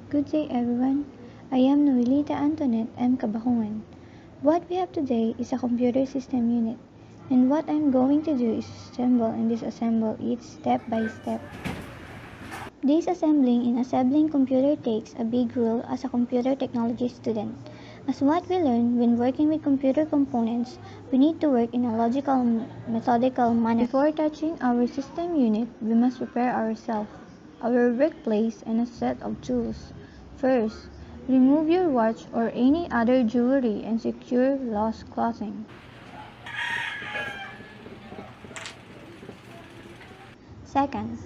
Good day everyone. I am Noelita Antoinette M. Cabacungan. What we have today is a computer system unit, and what I'm going to do is assemble and disassemble each step by step. Disassembling and assembling computer takes a big role as a computer technology student. As what we learn when working with computer components, we need to work in a logical, methodical manner. Before touching our system unit, we must prepare ourselves, our workplace, and a set of tools. First, remove your watch or any other jewelry and secure lost clothing. Second,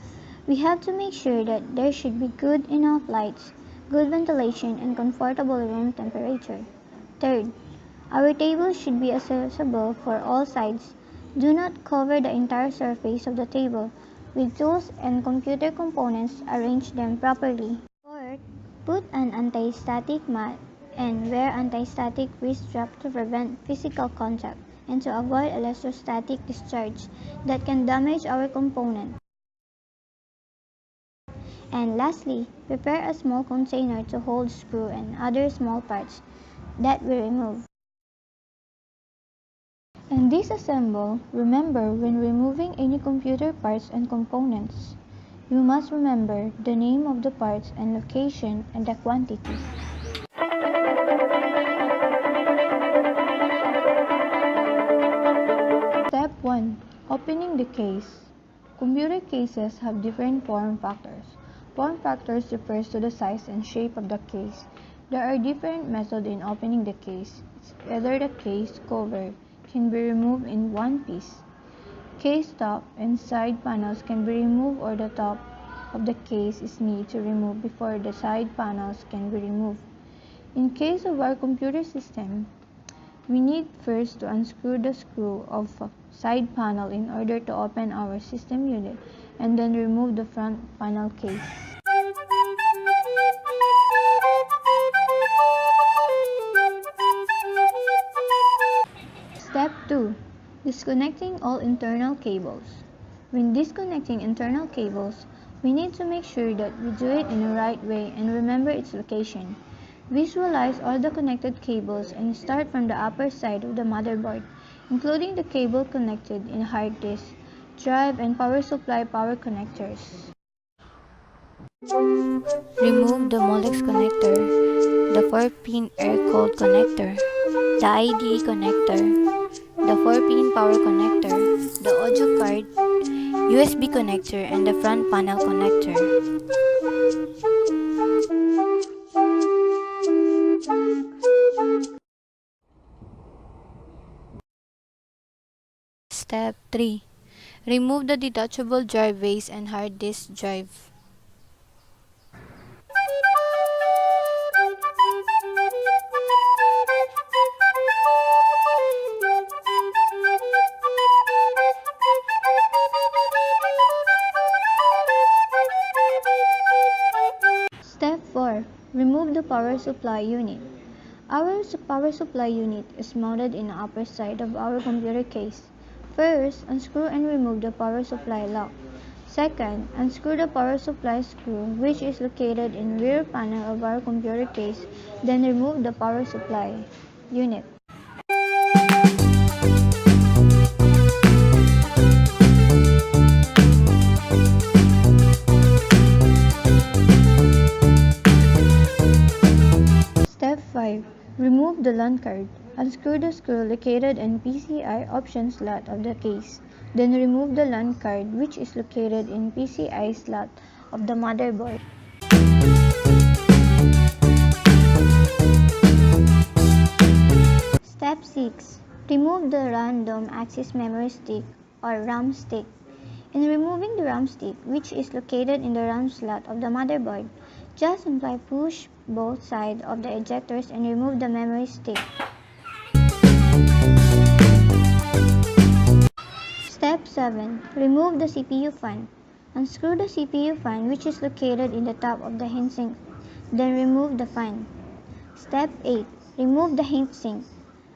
we have to make sure that there should be good enough lights, good ventilation, and comfortable room temperature. Third, our table should be accessible for all sides. Do not cover the entire surface of the table with tools and computer components. Arrange them properly. Fourth, put an anti-static mat and wear anti-static wrist strap to prevent physical contact and to avoid electrostatic discharge that can damage our component. And lastly, prepare a small container to hold screw and other small parts that we remove. And disassemble, remember when removing any computer parts and components, you must remember the name of the parts and location and the quantity. Step 1. Opening the case. Computer cases have different form factors. Form factors refers to the size and shape of the case. There are different methods in opening the case. It's either the case cover can be removed in one piece. Case top and side panels can be removed, or the top of the case is needed to remove before the side panels can be removed. In case of our computer system, we need first to unscrew the screw of a side panel in order to open our system unit and then remove the front panel case. Step 2. Disconnecting all internal cables. When disconnecting internal cables, we need to make sure that we do it in the right way and remember its location. Visualize all the connected cables and start from the upper side of the motherboard, including the cable connected in hard disk, drive, and power supply power connectors. Remove the Molex connector, the 4-pin air-cooled connector, the IDE connector, the 4-pin power connector, the audio card, USB connector, and the front panel connector. Step 3. Remove the detachable drive base and hard disk drive. Step 4. Remove the power supply unit. Our power supply unit is mounted in the upper side of our computer case. First, unscrew and remove the power supply lock. Second, unscrew the power supply screw, which is located in the rear panel of our computer case, then remove the power supply unit. Step 5. Remove the LAN card. Unscrew the screw located in PCI option slot of the case. Then remove the LAN card, which is located in PCI slot of the motherboard. Step 6. Remove the random access memory stick or RAM stick. In removing the RAM stick, which is located in the RAM slot of the motherboard, just simply push both sides of the ejectors and remove the memory stick. Step 7. Remove the CPU fan. Unscrew the CPU fan, which is located in the top of the heatsink. Then remove the fan. Step 8. Remove the heatsink.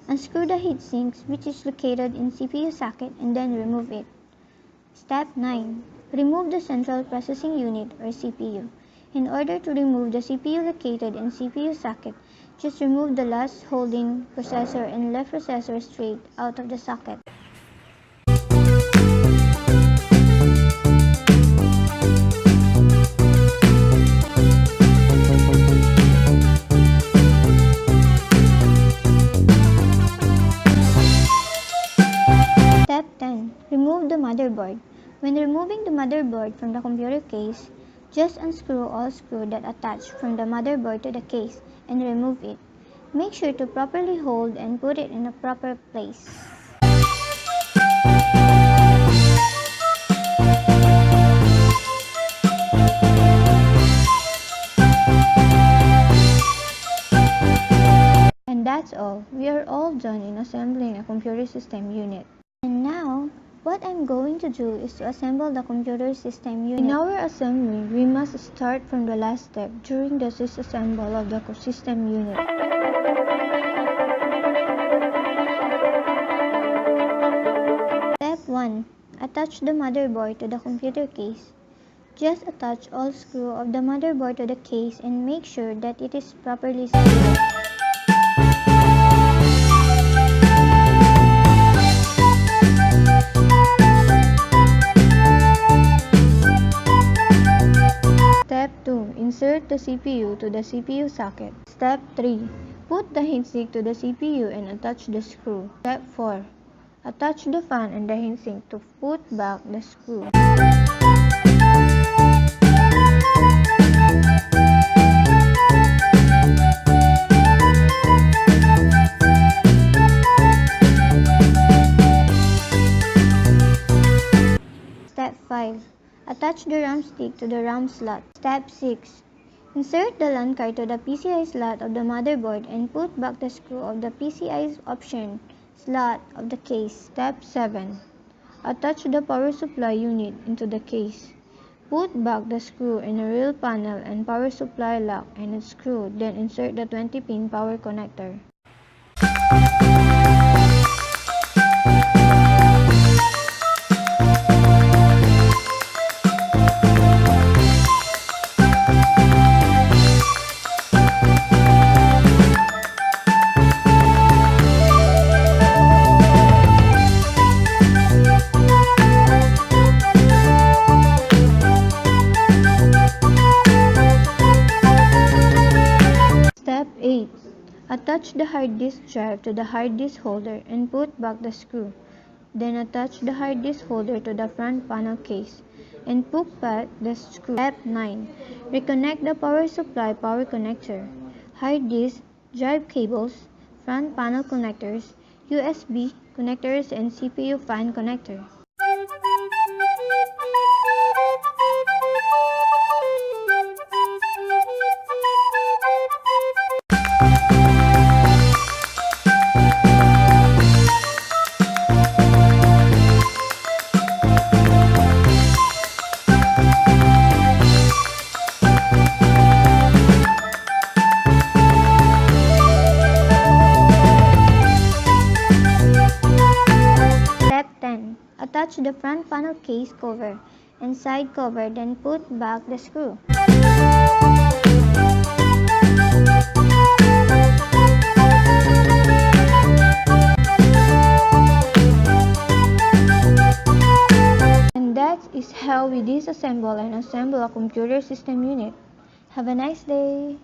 Unscrew the heatsink, which is located in CPU socket, and then remove it. Step 9. Remove the central processing unit or CPU. In order to remove the CPU located in CPU socket, just remove the last holding processor and left processor straight out of the socket. Step 10. Remove the motherboard. When removing the motherboard from the computer case, just unscrew all screws that attach from the motherboard to the case and remove it. Make sure to properly hold and put it in a proper place. And that's all. We are all done in assembling a computer system unit. And now, what I'm going to do is to assemble the computer system unit. In our assembly, we must start from the last step during the disassemble of the system unit. Step 1. Attach the motherboard to the computer case. Just attach all screws of the motherboard to the case and make sure that it is properly secured. Step 2. Insert the CPU to the CPU socket. Step 3. Put the heatsink to the CPU and attach the screw. Step 4. Attach the fan and the heatsink to put back the screw. Step 5. Attach the RAM stick to the RAM slot. Step 6. Insert the LAN card to the PCI slot of the motherboard and put back the screw of the PCI option slot of the case. Step 7. Attach the power supply unit into the case. Put back the screw in a real panel and power supply lock and its screw, then insert the 20-pin power connector. Step 8. Attach the hard disk drive to the hard disk holder and put back the screw. Then attach the hard disk holder to the front panel case and put back the screw. Step 9. Reconnect the power supply power connector, hard disk, drive cables, front panel connectors, USB connectors, and CPU fan connector. Step 10. Attach the front panel case cover and side cover, then put back the screw. And that is how we disassemble and assemble a computer system unit. Have a nice day!